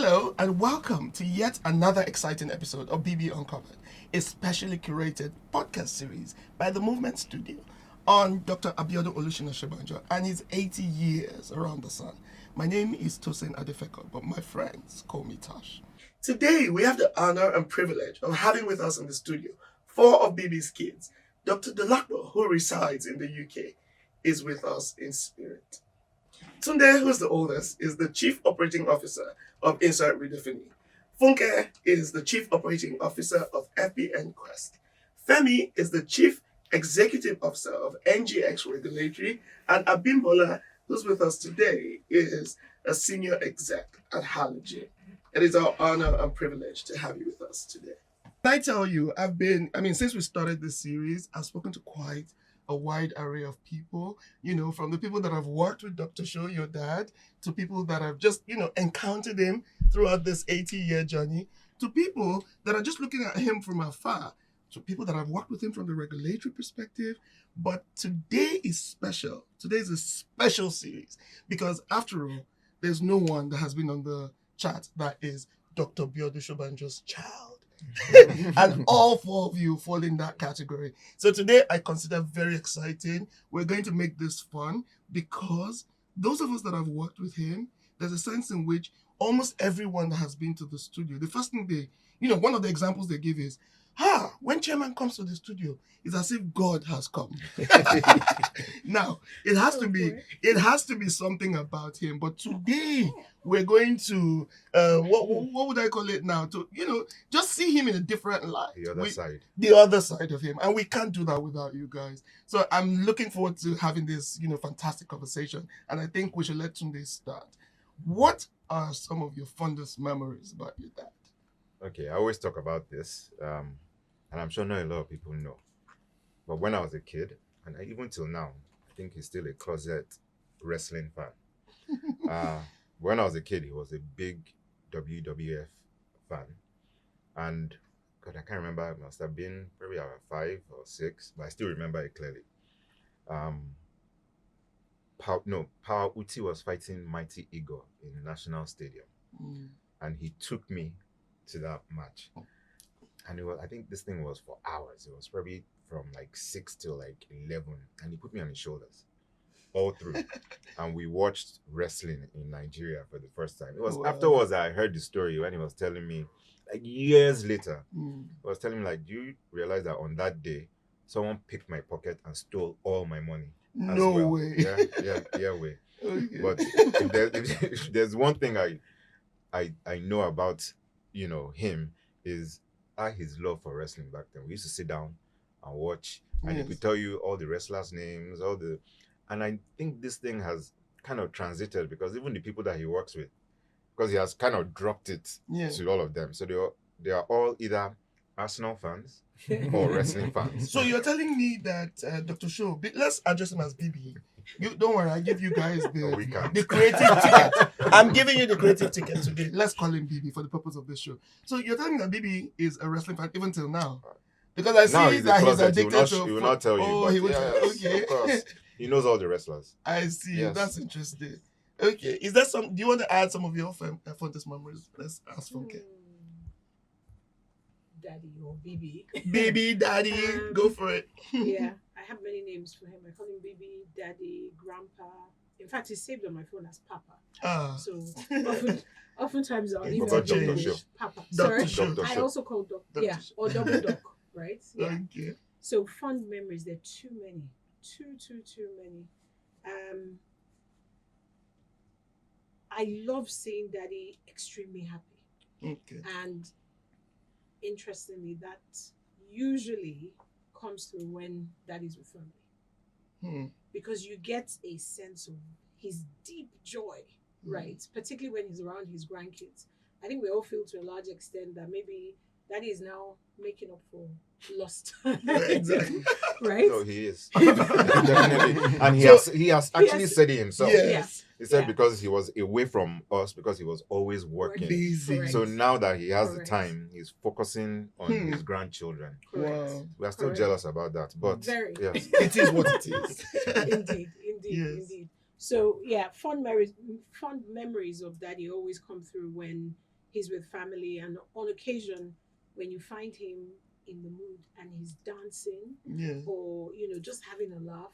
Hello and welcome to yet another exciting episode of BB Uncovered, a specially curated podcast series by the Movement Studio on Dr. Biodun Shobanjo and his 80 years around the sun. My name is Tosin Adefeko, but my friends call me Tosh. Today we have the honor and privilege of having with us in the studio 4 of BB's kids. Dr. Dolapo, who resides in the UK, is with us in spirit. Tunde, who's the oldest, is the Chief Operating Officer of Insight Redefini. Funke is the Chief Operating Officer of FBN Quest. Femi is the Chief Executive Officer of NGX Regulatory. And Abimbola, who's with us today, is a Senior Exec at Halogen. It is our honor and privilege to have you with us today. I tell you, since we started this series, I've spoken to quite a wide array of people, from the people that have worked with Dr. Sho, your dad, to people that have just, encountered him throughout this 80-year journey, to people that are just looking at him from afar, to people that have worked with him from the regulatory perspective. But today is special. Today is a special series because, after all, there's no one that has been on the chat that is Dr. Biodun Shobanjo's child. And all 4 of you fall in that category. So today I consider very exciting. We're going to make this fun because those of us that have worked with him, there's a sense in which almost everyone that has been to the studio, the first thing one of the examples they give is, when chairman comes to the studio, it's as if God has come. Now, it has to be something about him. But today we're going to what would I call it now? To just see him in a different light. The other side of him. And we can't do that without you guys. So I'm looking forward to having this, fantastic conversation. And I think we should let Tunde start. What are some of your fondest memories about your dad? Okay, I always talk about this. And I'm sure not a lot of people know. But when I was a kid, and even till now, I think he's still a closet wrestling fan. When I was a kid, he was a big WWF fan. And God, I can't remember, it must have been probably around 5 or 6, but I still remember it clearly. Power Uti was fighting Mighty Eagle in the National Stadium. And he took me to that match. And I think this thing was for hours. It was probably from like 6 till like 11. And he put me on his shoulders all through. And we watched wrestling in Nigeria for the first time. It was afterwards that I heard the story when he was telling me, like years later, he was telling me, like, do you realize that on that day, someone picked my pocket and stole all my money? No way. Yeah, way. Okay. But if there's one thing I know about, him is his love for wrestling back then. We used to sit down and watch, and he could tell you all the wrestlers' names, and I think this thing has kind of transited because even the people that he works with, because he has kind of dropped it to all of them. So they are all either Arsenal fans or wrestling fans. So you're telling me that Dr. Sho, let's address him as BB. You don't worry, I give you guys the creative ticket. I'm giving you the creative ticket today. Let's call him BB for the purpose of this show. So you're telling me that BB is a wrestling fan even till now? Because I see that he's addicted to. He will not tell you. Oh, he will tell you. Okay. Of course. He knows all the wrestlers. I see. Yes. That's interesting. Okay. Is that do you want to add some of your fondest memories? Let's ask Funke. Daddy or BB. Baby, daddy, go for it. Yeah, I have many names for him. I call him BB, Daddy, Grandpa. In fact, he's saved on my phone as Papa. So oftentimes I'll even change Papa. Sorry, I also call Doctor. Yeah, or Double Doc, right? Yeah. Okay. So fond memories. There are too many. Too many. I love seeing Daddy extremely happy. Okay. And interestingly, that usually comes through when Daddy's with family. Because you get a sense of his deep joy, right? Particularly when he's around his grandkids. I think we all feel to a large extent that maybe Daddy is now making up for lost time. Exactly. Right? No, he is. Definitely. And he has actually said it himself. Yes. He said because he was away from us because he was always working. Busy. So now that he has the time, he's focusing on his grandchildren. Wow. We are still jealous about that. But yes. It is what it is. Indeed. So yeah, fond memories of Daddy always come through when he's with family, and on occasion, when you find him in the mood and he's dancing Yeah. or just having a laugh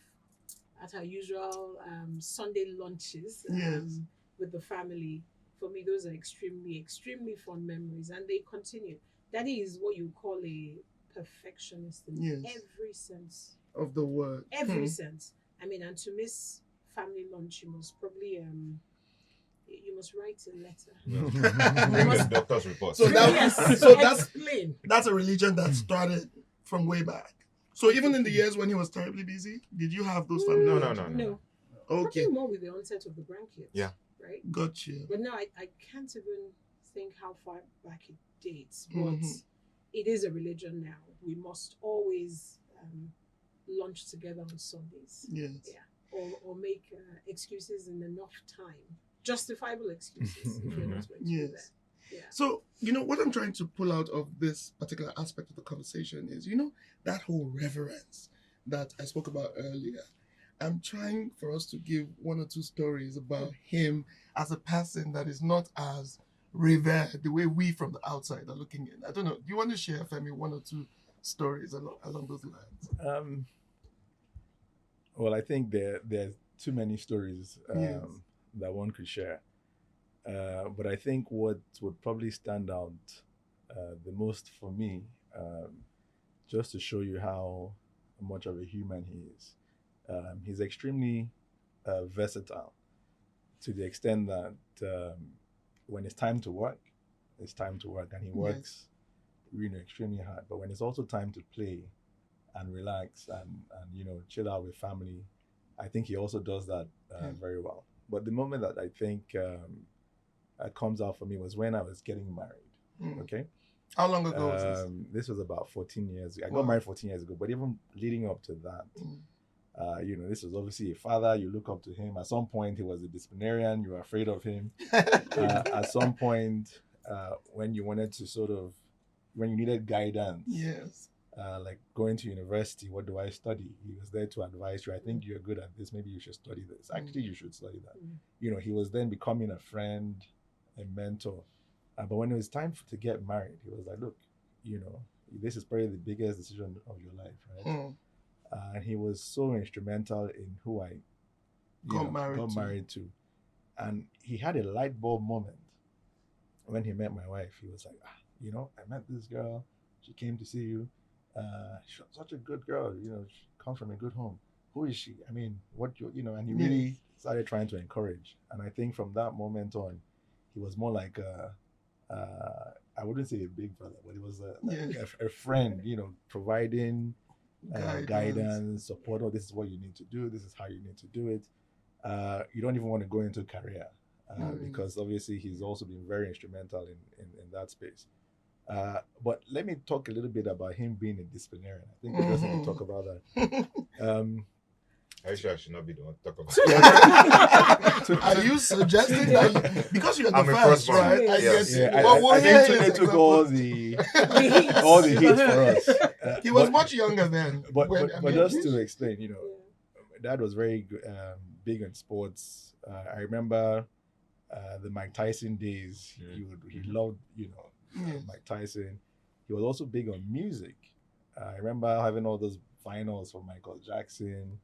at our usual Sunday lunches Yes. with the family, for me those are extremely fun memories, and they continue. Daddy is what you call a perfectionist in Yes. every sense. Of the word. Every sense. I mean, and to miss family lunch, you must probably you must write a letter. Bring the doctor's report. So that- yes, so that's- explain. That's a religion that started from way back. So even in the years when he was terribly busy, did you have those family? No. No. Okay, Probably more with the onset of the grandkids. Yeah. Right? got you. But now I can't even think how far back it dates. But Mhm. it is a religion now. We must always lunch together on Sundays. Yes. Yeah. Or make excuses in enough time. Justifiable excuses if you're not going to be there. Yes. Yeah. So, what I'm trying to pull out of this particular aspect of the conversation is, that whole reverence that I spoke about earlier. I'm trying for us to give one or two stories about him as a person that is not as revered the way we from the outside are looking in. I don't know. Do you want to share, Femi, one or two stories along those lines? Well, I think there's too many stories Yes. that one could share. But I think what would probably stand out the most for me, just to show you how much of a human he is, he's extremely versatile to the extent that when it's time to work, it's time to work, and he works extremely hard. But when it's also time to play and relax and chill out with family, I think he also does that very well. But the moment that I think comes out for me was when I was getting married. Okay. How long ago was this? This was about 14 years ago. I Wow. got married 14 years ago, but even leading up to that, this was obviously a father. You look up to him. At some point, he was a disciplinarian. You were afraid of him. At some point, when you wanted to when you needed guidance, Yes. like going to university, what do I study? He was there to advise you. I think you're good at this. Maybe you should study this. Actually, you should study that. He was then becoming a friend, a mentor. But when it was time to get married, he was like, look, this is probably the biggest decision of your life, right? And he was so instrumental in who I Got married to. And he had a light bulb moment when he met my wife. He was like, I met this girl. She came to see you. She's such a good girl. She comes from a good home. Who is she? I mean, and he really started trying to encourage. And I think from that moment on, he was more like I wouldn't say a big brother, but he was a friend, providing guidance, support. Oh, this is what you need to do. This is how you need to do it. You don't even want to go into career because obviously he's also been very instrumental in that space. But let me talk a little bit about him being a disciplinarian. I think we just need to talk about that. Are you sure I should not be the one to talk about it? Are you suggesting that because you're the I'm a first, firstborn. right? I Yes. guess. Yeah, Well, I yeah, think his Tunde took example. all the heat for us. He was But- much younger then. But when- but just to explain, Dad was very good, big on sports. I remember the Mike Tyson days. He loved Mike Tyson. He was also big on music. I remember having all those vinyls for Michael Jackson,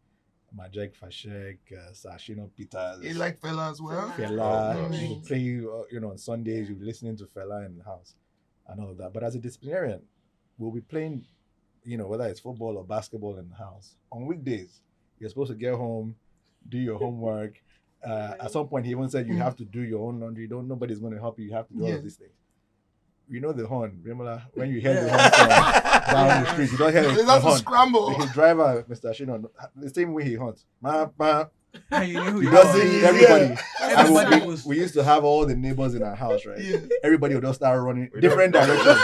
Majek Fashek, Sashino Peters. He liked Fela as well. Fela. Oh, He gosh. would play, on Sundays, you were listening to Fela in the house and all of that. But as a disciplinarian, we'll be playing, whether it's football or basketball in the house. On weekdays, you're supposed to get home, do your homework. At some point, he even said you have to do your own laundry. Nobody's going to help you. You have to do all of these things. The horn. Remember when you hear the horn from down the street, you don't hear There's the not a horn. scramble. His driver, Mr. Shino, the same way he hunts. You knew who He you does were. it, everybody. Everybody And was. we used to have all the neighbors in our house, right? Yeah. Everybody would just start running We different don't- directions,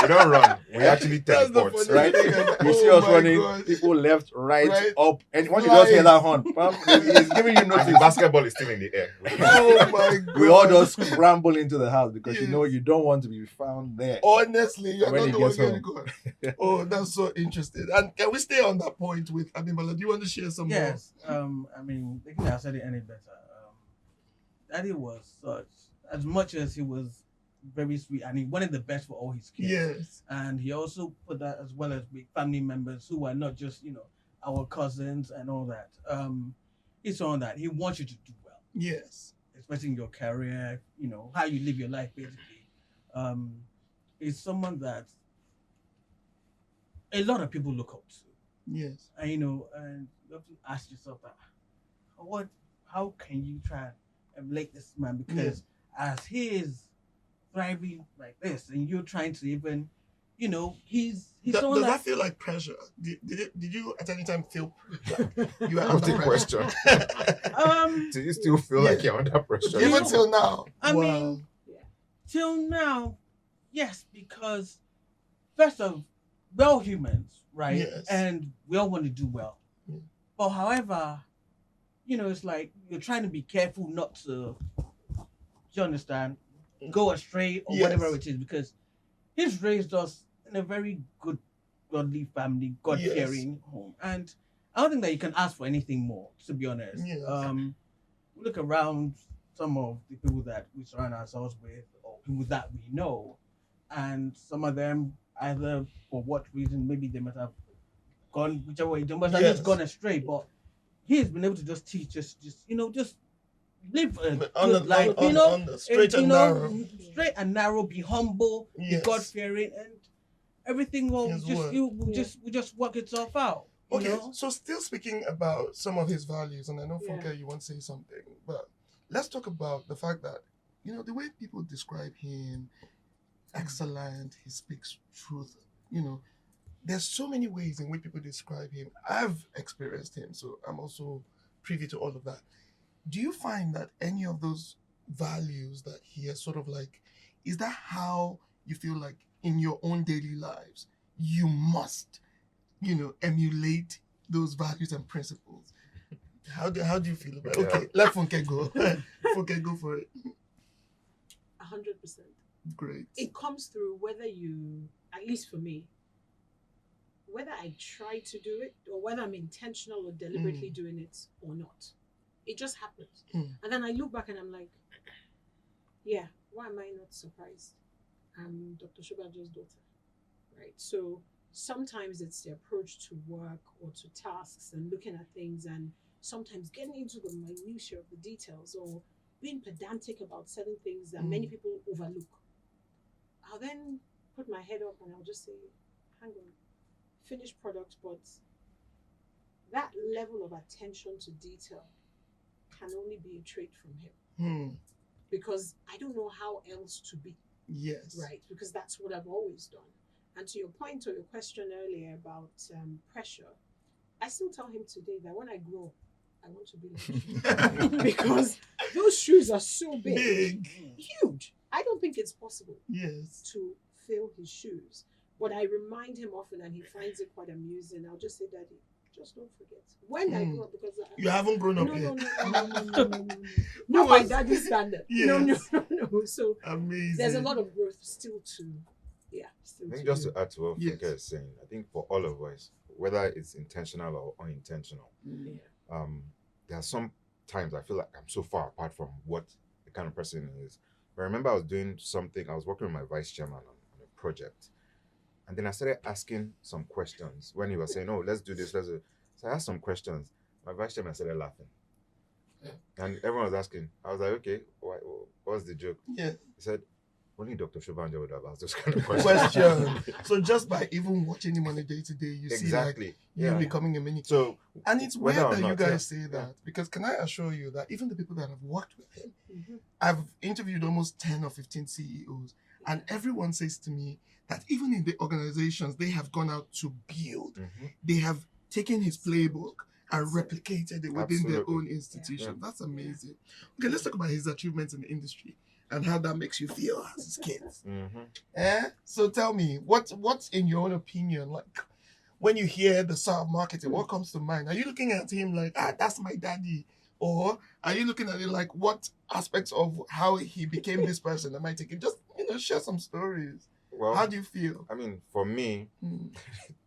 We don't run. We actually That's the teleport. funny right? thing. You see Oh us my running, God. people left, right, Right. up, and once you just hear that horn, bam, he's giving you And the notice. basketball is still in the air. Oh my God. We all just scramble into the house because Yes. you don't want to be found there. Honestly, you're When not he the one gets getting home. good. Oh, that's so interesting. And can we stay on that point with Abimbola? Do you want to share some Yes. I mean, they couldn't have said it any better. Daddy was such, as much as he was very sweet, and he wanted the best for all his kids. Yes. And he also put that as well as with family members who are not just, our cousins and all that. It's on that. He wants you to do well, Yes. especially in your career, how you live your life, basically. It's someone that a lot of people look up to. Yes. And, and you have to ask yourself that, how can you try and emulate this man? Because as he is thriving like this, and you're trying to even, he's someone Does that feel like pressure? Did you at any time feel like you are What's under the pressure? question? Do you still feel like you're under pressure? Even till now. I Wow. mean, till now, yes, because first of we're all humans, right? Yes. And we all want to do well. Mm. But however, it's like you're trying to be careful not to, do you understand, go astray or Yes. whatever it is, because he's raised us in a very good, godly family, God-fearing home. And I don't think that you can ask for anything more, to be honest. Yes. We look around some of the people that we surround ourselves with, or people that we know, and some of them, either for what reason, maybe they might have gone whichever way, they must have Yes. just gone astray. But he's been able to just teach us, just live a On good life, on the straight and narrow. straight and narrow, be humble, Yes. be God fearing, and everything will His just word. will just work itself out. you Okay, know? so still speaking about some of his values, and I know Yeah. Funke, you want to say something, but let's talk about the fact that the way people describe him, excellent, he speaks truth. There's so many ways in which people describe him. I've experienced him, so I'm also privy to all of that. Do you find that any of those values that he has sort of like, is that how you feel like in your own daily lives you must, emulate those values and principles? How do you feel about it? Okay, let Funke go. Funke, go for it. 100%. Great. It comes through whether you, at least for me, whether I try to do it or whether I'm intentional or deliberately doing it or not. It just happens. And then I look back and I'm like, yeah, why am I not surprised? I'm Dr. Shobanjo's daughter, right? So sometimes it's the approach to work or to tasks and looking at things and sometimes getting into the minutiae of the details or being pedantic about certain things that many people overlook. I'll then put my head up and I'll just say, hang on, finished product, but that level of attention to detail can only be a trait from him. Because I don't know how else to be. Yes. Right, because that's what I've always done. And to your point or your question earlier about pressure, I still tell him today that when I grow, I want to be like you. Because those shoes are so big, huge. I don't think it's possible to fill his shoes. But I remind him often and he finds it quite amusing. I'll just say, Daddy, just don't forget. When I grow up, because you haven't grown up no, yet. No. Not by daddy's standard. No. So amazing. there's a lot of growth still to I think just to add to what Funke is saying, I think for all of us, whether it's intentional or unintentional, there are some times I feel like I'm so far apart from what the kind of person he is. But I remember I was doing something, I was working with my vice chairman on a project. And then I started asking some questions when he was saying, oh, let's do this, let's do it. So I asked some questions. My vice chairman started laughing. And everyone was asking. I was like, okay, what's the joke? Yeah. He said, only Dr. Shobanjo would have asked those kind of questions. So just by even watching him on a day-to-day, you see like you becoming a mini. So, and it's weird whether or that you not, guys say that, because can I assure you that even the people that have worked with him, I've interviewed almost 10 or 15 CEOs, and everyone says to me that even in the organizations they have gone out to build, they have taken his playbook and replicated it within their own institution. That's amazing. Okay, let's talk about his achievements in the industry and how that makes you feel as his kids. So tell me, what's in your own opinion, like when you hear the sound of marketing, what comes to mind? Are you looking at him like, that's my daddy? Or are you looking at it like, what aspects of how he became this person am I taking? Just, share some stories. Well, how do you feel? I mean, for me,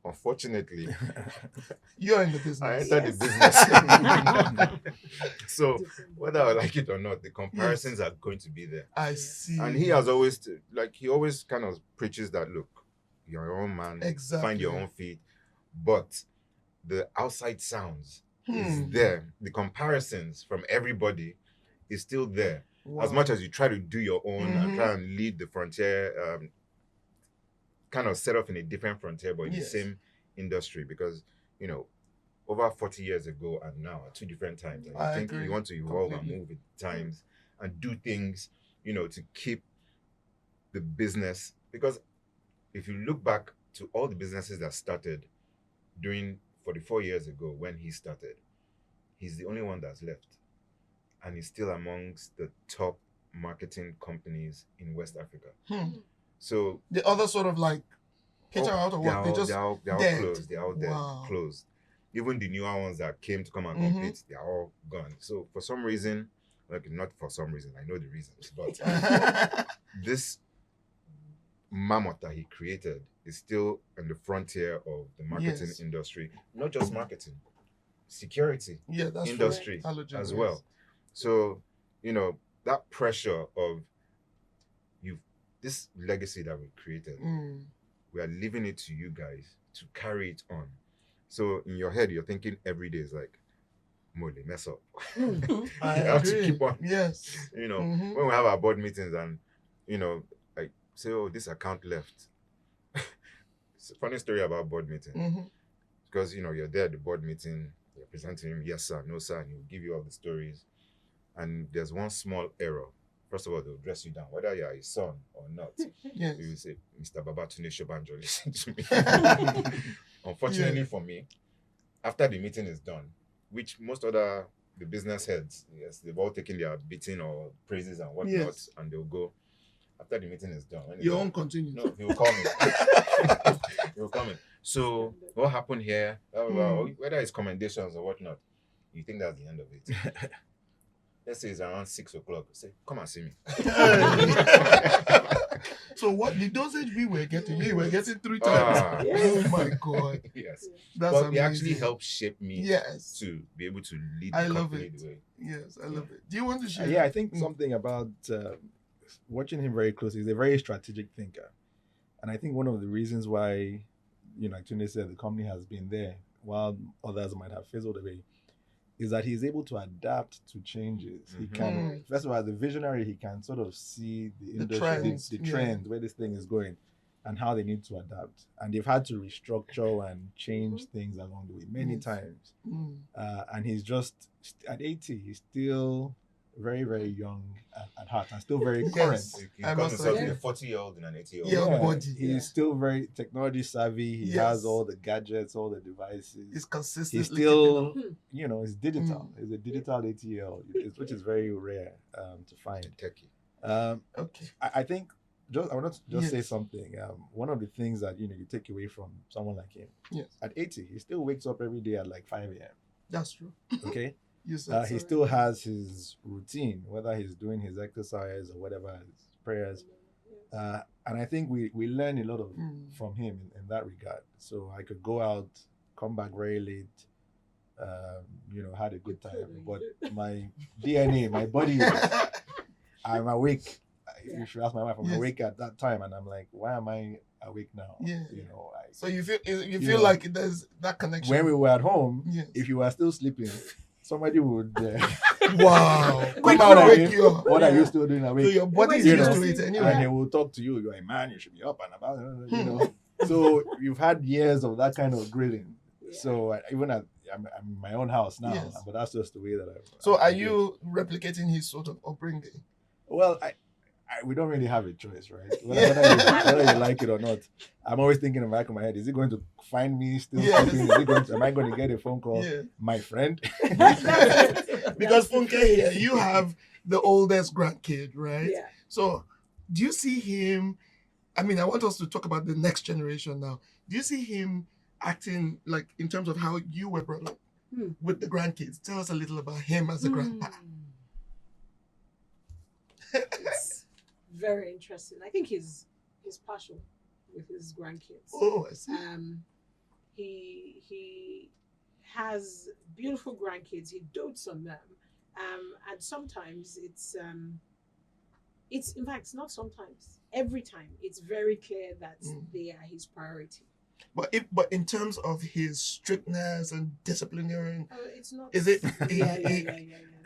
unfortunately, you're in the business. I entered the business. So Different whether I like it or not, the comparisons are going to be there. I see. And he has always, he always kind of preaches that, look, you're your own man, Exactly. find your own feet. But the outside sounds is Hmm. there. The comparisons from everybody is still there. Wow. As much as you try to do your own and Mhm. try and lead the frontier, kind of set off in a different frontier, but in Yes. the same industry, because, over 40 years ago and now are two different times. And I I think agree you want to evolve completely. and move with times and do things, to keep the business. Because if you look back to all the businesses that started during 44 years ago when he started, he's the only one that's left. And he's still amongst the top marketing companies in West Africa. So The other sort of like peter out or what? they're all dead. closed. They're all dead, Wow. closed. Even the newer ones that came to come and Mhm. compete, they're all gone. So for some reason, not for some reason, I know the reasons, but this mammoth that he created is still on the frontier of the marketing Yes. industry. Not just marketing, security Yeah, that's industry true. Halogen, as yes. well. So, that pressure of this legacy that we created, Mm. we are leaving it to you guys to carry it on. So in your head, you're thinking every day is like, Mole, mess up. I You have to agree. keep on. Yes. Mhm. When we have our board meetings and, like say, oh, this account left. It's a funny story about board meeting. Mhm. Because, you're there at the board meeting, you're presenting him, yes, sir, no, sir, and he'll give you all the stories. And there's one small error. First of all, they'll dress you down, whether you're his son or not. Yes. You will say, Mr. Tunde Shobanjo, listen to me. Unfortunately for me, after the meeting is done, which most the business heads, yes, they've all taken their beating or praises and whatnot, Yes. and they'll go. After the meeting is done, when it's Your done, own continues. no, he will call me. He will call me. So what happened here? Blah, blah, blah, whether it's commendations or whatnot, you think that's the end of it. Let's say it's around 6 o'clock. Say, come and see me. So what the dosage we were getting, you were getting 3 times. Ah. Oh my God. Yes. That's But amazing. it actually helped shape me Yes. to be able to lead I the love company it. the way. Yes, I love it. Do you want to share? Yeah, I think something about watching him very closely. He's a very strategic thinker. And I think one of the reasons why, like Tunde said, the company has been there while others might have fizzled away is that he's able to adapt to changes. He can, first of all, as a visionary, he can sort of see the industry, the trend, where this thing is going and how they need to adapt. And they've had to restructure and change things along the way many times. And he's just, at 80, he's still very, very young at heart and still very current. He calls himself a 40-year-old and an 80-year-old. body. He's still very technology savvy. He has all the gadgets, all the devices. He's consistently. He's still, he's digital. He's a digital 80-year-old, which is very rare to find. Techie. Okay. I think I want to just say something. One of the things that you take away from someone like him. Yes. At 80, he still wakes up every day at like 5 a.m. That's true. Okay. Yes. He still has his routine, whether he's doing his exercise or whatever, his prayers. And I think we learn a lot from him in that regard. So I could go out, come back very late, had a good time. But my DNA, my body, I'm awake. You should ask my wife, I'm awake at that time. And I'm like, why am I awake now? Yeah. So you feel know, like there's that connection. When we were at home, if you were still sleeping, somebody would wow. Come out and say, what are you still doing awake? So your body is used to it anyway. And he will talk to you. You're like, man, you should be up and about. So you've had years of that kind of grilling. So even I'm in my own house now, but that's just the way that I. So are you replicating his sort of upbringing? Well, we don't really have a choice, right? Whether you like it or not. I'm always thinking in the back of my head, is he going to find me still sleeping? Am I going to get a phone call? My friend? Because Funke here, you have the oldest grandkid, right? Yeah. So do you see him, I want us to talk about the next generation now. Do you see him acting like in terms of how you were brought up with the grandkids? Tell us a little about him as a grandpa. It's very interesting. I think he's partial with his grandkids. Oh, I see. He has beautiful grandkids. He dotes on them, And sometimes it's in fact not sometimes, every time it's very clear that they are his priority. But in terms of his strictness and disciplinarian, It's not. is it Yeah.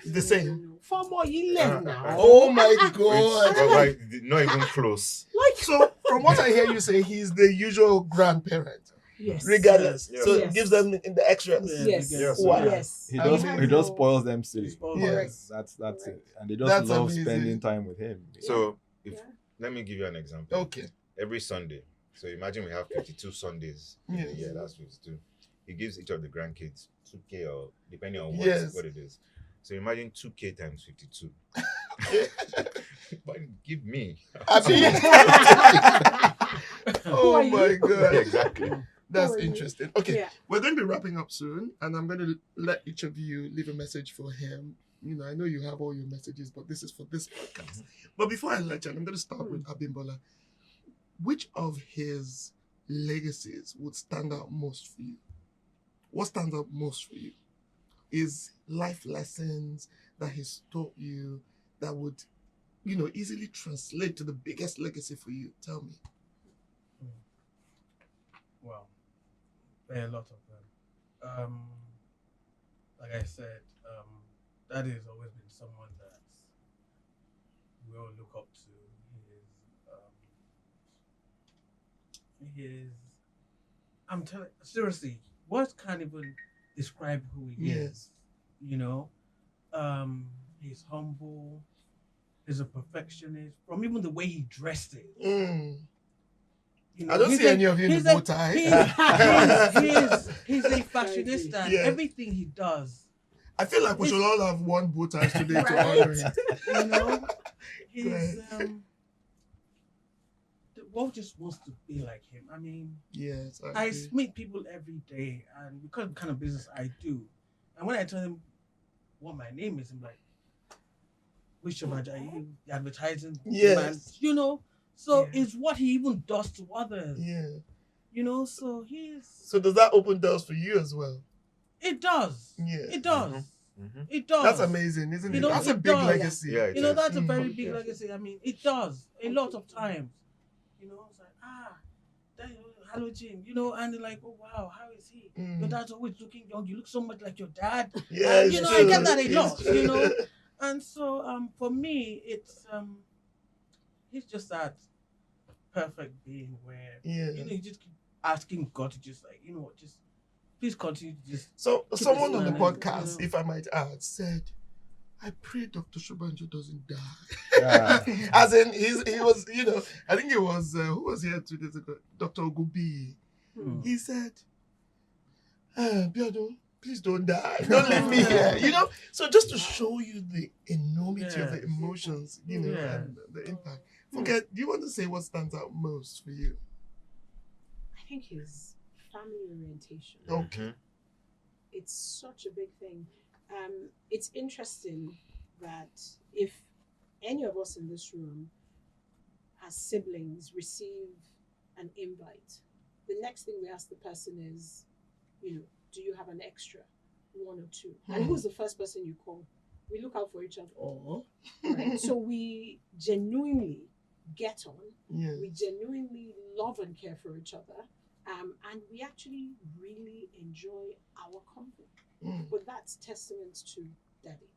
the same? No. 4 more you left now. Oh my It's God! like not even close. Like So from what I hear you say, he's the usual grandparent, yes. regardless. Yes. So Yes. it gives them the extras. Yes. Yes. Wow. Yes. He I just mean- he just spoils them silly. Spoils them. Yes, that's Correct. it, and they just That's love amazing. spending time with him. So if Yeah. let me give you an example. Okay. Every Sunday, so imagine we have 52 Sundays in a Yes. year. That's 52. He gives each of the grandkids 2K, or depending on Yes. what it is. So imagine 2K times 52. But give me. Oh are you? my God. Exactly. That's Who are you? interesting. Okay, Yeah. we're going to be wrapping up soon, and I'm going to let each of you leave a message for him. You know, I know you have all your messages, but this is for this podcast. But before I let you, I'm going to start with Abimbola. Which of his legacies would stand out most for you? What stands out most for you? Is life lessons that he's taught you that would, you know, easily translate to the biggest legacy for you? Tell me. Well, there are a lot of them. Like I said, Daddy has always been someone that we all look up to. I'm telling seriously, words can't even describe who he Yes. is. You know, he's humble. He's a perfectionist. From even the way he dressed it. You know, I don't he's see any of you in he's the bow tie. he's a fashionista. And Yeah. everything he does, I feel like we should all have one bow tie today to Right? honor him. you know, he's Right. The world just wants to be like him. I mean, Yes, I agree. meet people every day, and because of the kind of business I do, and when I tell them what my name is, I'm like, which Shobanjo are you advertising? Yes. Man? You know, so Yeah. it's what he even does to others. Yeah. You know, so he's So does that open doors for you as well? it does. Yeah. It does. Mhm. It does. That's amazing, isn't You it? know, That's a it big does. legacy. Yeah, it You know, is. that's a very Mm. big Yeah. legacy. I mean, it does a lot of times. You know, it's like, Halogen, you know, and they're like, oh wow, how is he? Mm. Your dad's always looking young. You look so much like your dad. Yeah, you it's know, true. I get that a It's lot, true. you know. And so, for me, it's he's just that perfect being where Yeah. you know you just keep asking God to just like you know what, just please continue to just So Keep someone it on the smiling, podcast, you know. if I might add, said, I pray Dr. Shobanjo doesn't die. Yeah. As in, he was, you know, I think it was, who was here 2 days ago? Dr. Ogubi. Mm. He said, Biodun, please don't die. Don't leave me here. You know? So just to show you the enormity of the Yes. emotions, you know, Yeah. and the impact. Funke, do you want to say what stands out most for you? I think his family orientation. Okay. It's such a big thing. It's interesting that if any of us in this room as siblings receive an invite, the next thing we ask the person is, you know, do you have an extra, 1 or 2? And who's the first person you call? We look out for each other. Oh. Right? So we genuinely get on. Yeah. We genuinely love and care for each other. And we actually really enjoy our company. Mm. But that's testament to Daddy.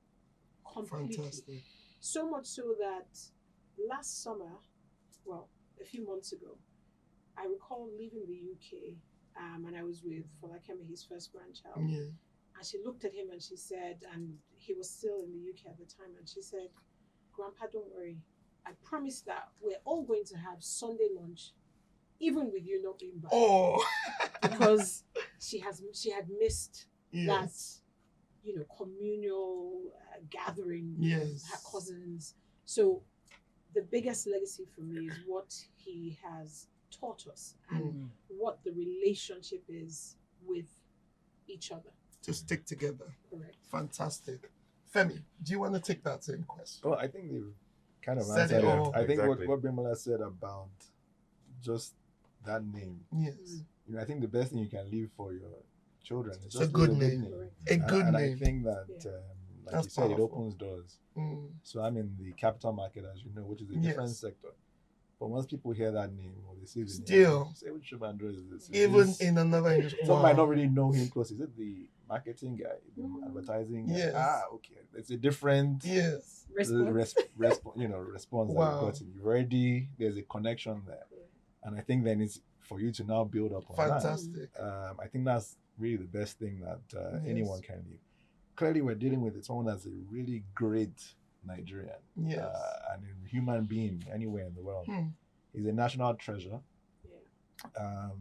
Completely. Fantastic. So much so that last summer, well, a few months ago, I recall leaving the UK and I was with Funke, his first grandchild. Yeah. And she looked at him and she said, and he was still in the UK at the time, and she said, Grandpa, don't worry. I promise that we're all going to have Sunday lunch, even with you not being back. Oh. Because she had missed Yes. that, you know, communal gathering Yes. with her cousins. So the biggest legacy for me is what he has taught us and what the relationship is with each other. To stick together. Correct. Fantastic. Femi, do you want to take that same question? Well, I think they've kind of Said answered it it. all. I think Exactly. what Bimbola said about just that name. Yes. You know, I think the best thing you can leave for your children is It's a just good leave name. Correct. A good and name. I think that Yeah. like That's you said, it powerful. opens doors. Mm. So I'm in the capital market, as you know, which is a different Yes. sector. But once people hear that name or they see the Still. name, say which Shobanjo is this? Is Even this- in another industry. some might Wow. not really know him close. Is it the marketing guy, the Mm. advertising guy? Yes. Okay. It's a different Yes. Response. response that Wow. you've gotten. You've already, there's a connection there. And I think then it's for you to now build up on that. Fantastic. I think that's really the best thing that Yes. anyone can do. Clearly, we're dealing with someone that's a really great Nigerian Yes. and a human being anywhere in the world. Hmm. He's a national treasure. Yeah.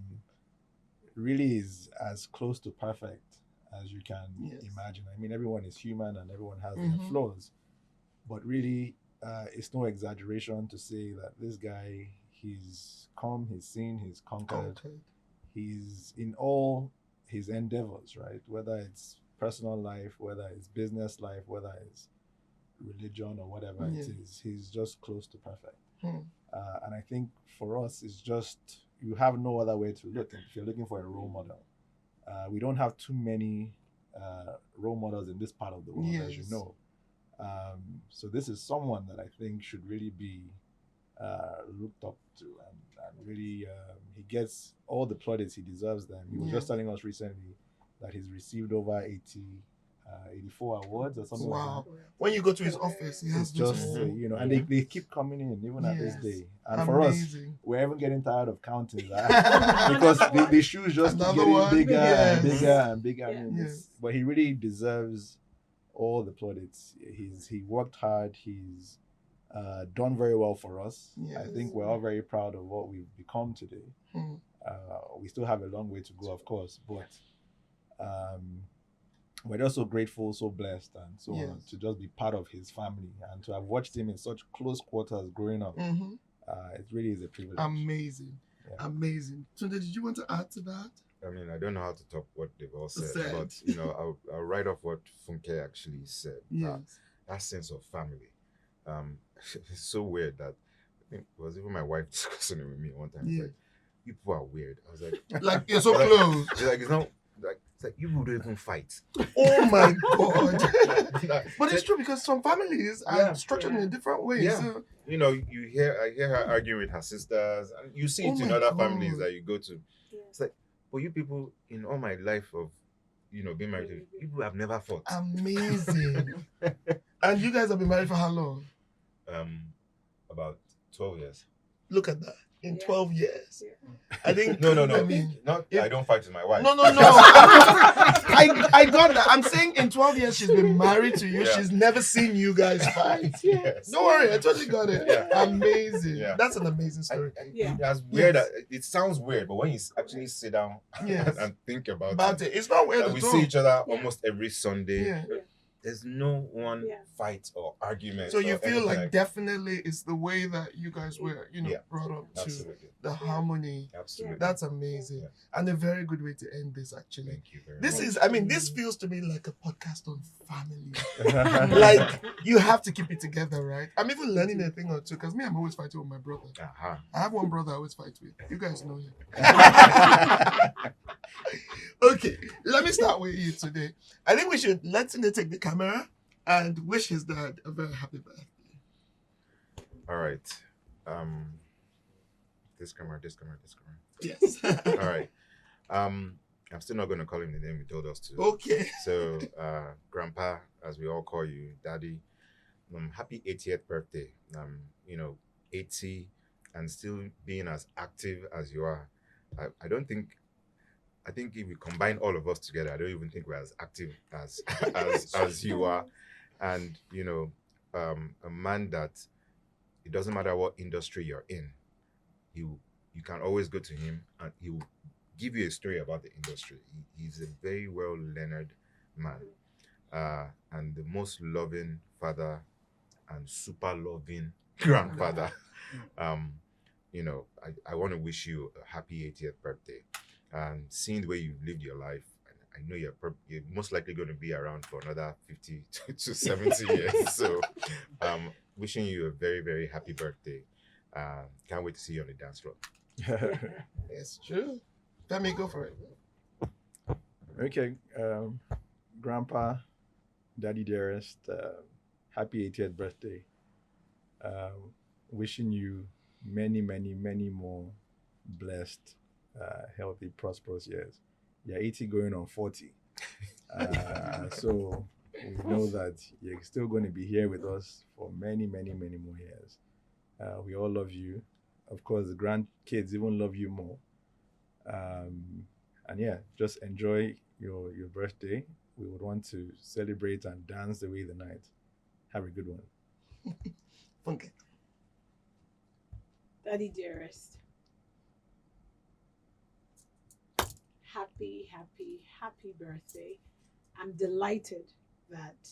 Really is as close to perfect as you can Yes. imagine. I mean, everyone is human and everyone has Mhm. their flaws, but really, it's no exaggeration to say that this guy, he's come, he's seen, he's conquered. Okay. He's in all his endeavors, right? Whether it's personal life, whether it's business life, whether it's religion or whatever Yeah. it is, he's just close to perfect. Hmm. And I think for us, it's just, you have no other way to look if you're looking for a role model. We don't have too many role models in this part of the world, as you Yes. know. So this is someone that I think should really be looked up to, and really he gets all the plaudits, he deserves them. He was just Yeah. telling us recently that he's received over 84 awards or something Wow. like that. When you go to his office, he has It's just this whole- and they keep coming in even at this Yes. day. And for us, Amazing. we're even getting tired of counting that because the shoes just keep Another getting one. bigger Yes. and bigger and bigger. I Yeah. mean, Yes. but he really deserves all the plaudits. He worked hard. He's done very well for us. I Yes. think we're all very proud of what we've become today. Hmm. We still have a long way to go, of course, but we're just so grateful, so blessed, and so on Yes. to just be part of his family and to have watched him in such close quarters growing up. Mhm. It really is a privilege. Amazing. Yeah. Amazing. Tunde, did you want to add to that? I mean, I don't know how to top what they've all said, Said. but I'll write off what Funke actually said. Yes. That sense of family. It's so weird that I think it was even my wife discussing it with me one time. It's Yeah. like, you people are weird. I was like, Like, you're so Like- close. it's not like it's like you people don't even fight. Oh my God. Like, But it's true because some families are Yeah. structured in a different way. Yeah. So, I hear her arguing with her sisters, and you see it Oh in my other God. families that you go to. Yeah. It's like, but you people, in all my life of, being married, to you people have never fought. amazing. And you guys have been married for how long? About 12 years. Look at that. In Yeah. 12 years. Yeah. I think. No. I mean, Not. if- I don't fight with my wife. no. I got that. I'm saying in 12 years she's been married to you. Yeah. She's never seen you guys fight. Yes. Don't worry, I totally got it. Yeah. Amazing. Yeah. That's an amazing story. Yeah. That's weird. Yes. It sounds weird, but when you actually sit down Yes. and think about About it. It's not weird and we at all. see each other Yeah. almost every Sunday. Yeah. There's no one Yeah. fight or argument. So you or feel anything like definitely it's the way that you guys were, Yeah. brought up to Absolutely. the harmony. Absolutely. That's amazing. Yeah. And a very good way to end this actually. Thank you very This much. this feels to me like a podcast on family. Like you have to keep it together, right? I'm even learning a thing or two because I'm always fighting with my brother. Uh-huh. I have one brother I always fight with. You guys know him. Okay, let me start with you today. I think we should let Tunde take the camera and wish his dad a very happy birthday. All right. This camera. Yes. All right. I'm still not going to call him the name you told us to. Okay. So, Grandpa, as we all call you, Daddy, happy 80th birthday. 80 and still being as active as you are. I think if we combine all of us together, I don't even think we're as active as you are. And, a man that it doesn't matter what industry you're in, you can always go to him and he will give you a story about the industry. He's a very well-learned man, and the most loving father and super loving grandfather. I want to wish you a happy 80th birthday. And seeing the way you've lived your life, I know you're most likely going to be around for another 50 to 70 years. So, wishing you a very, very happy birthday. Can't wait to see you on the dance floor. It's true. Femi, go for it. Okay, Grandpa, Daddy dearest, happy 80th birthday. Wishing you many, many, many more blessed, healthy, prosperous years. You're 80 going on 40. So we know that you're still going to be here with us for many, many, many more years. We all love you. Of course, the grandkids even love you more. And yeah, just enjoy your birthday. We would want to celebrate and dance away the night. Have a good one. Funke. Daddy dearest. Happy, happy, happy birthday. I'm delighted that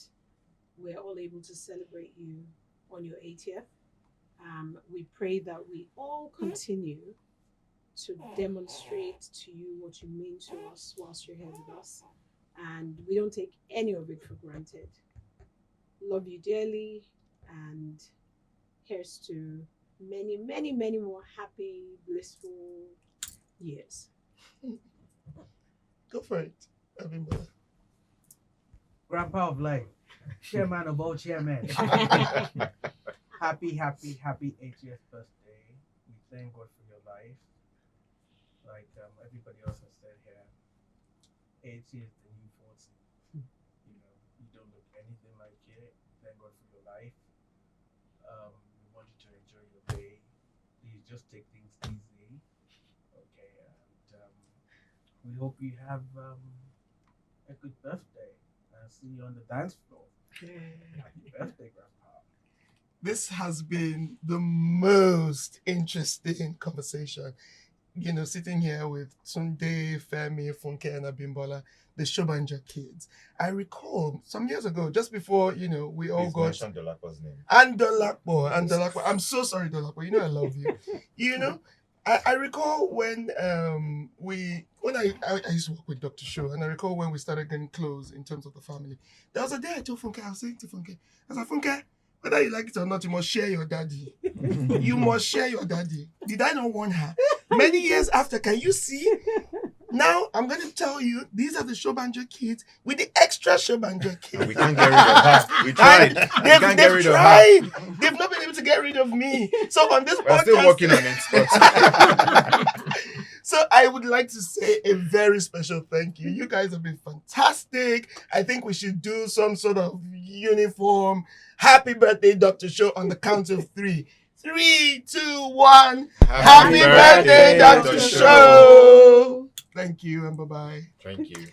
we're all able to celebrate you on your 80th. We pray that we all continue to demonstrate to you what you mean to us whilst you're here with us. And we don't take any of it for granted. Love you dearly, and here's to many, many, many more happy, blissful years. Go for it, Abimbola. Grandpa of life, chairman of all chairmen. Happy 80th birthday. We thank God for your life. Like everybody else has said here, 80 is the new 40. You know, you don't look anything like it. Thank God for your life. We want you to enjoy your day. Please just take things easy. Okay, and we hope you have a good birthday. And see you on the dance floor. Happy birthday, Grandpa. This has been the most interesting conversation. You know, sitting here with Tunde, Femi, Funke, and Abimbola, the Shobanjo kids. I recall some years ago, just before, you know, we all Please got... mention Dolapo's name. And Dolapo. I'm so sorry, Dolapo. You know I love you. You know, I recall when I used to work with Dr. Show, and I recall when we started getting close in terms of the family. There was a day I told Funke, I was saying to Funke, I said, Funke, whether you like it or not, you must share your daddy. You must share your daddy. Did I not warn her? Many years after, can you see? Now, I'm going to tell you, these are the Shobanjo kids with the extra Shobanjo kids. And we can't get rid of her. We tried. They've tried. They've not been able to get rid of me. So on this We're podcast... still working on it. So I would like to say a very special thank you. You guys have been fantastic. I think we should do some sort of uniform happy birthday Dr. Show on the count of 3. 3, 2, 1. Happy birthday, Dr. Show. Thank you and bye-bye. Thank you.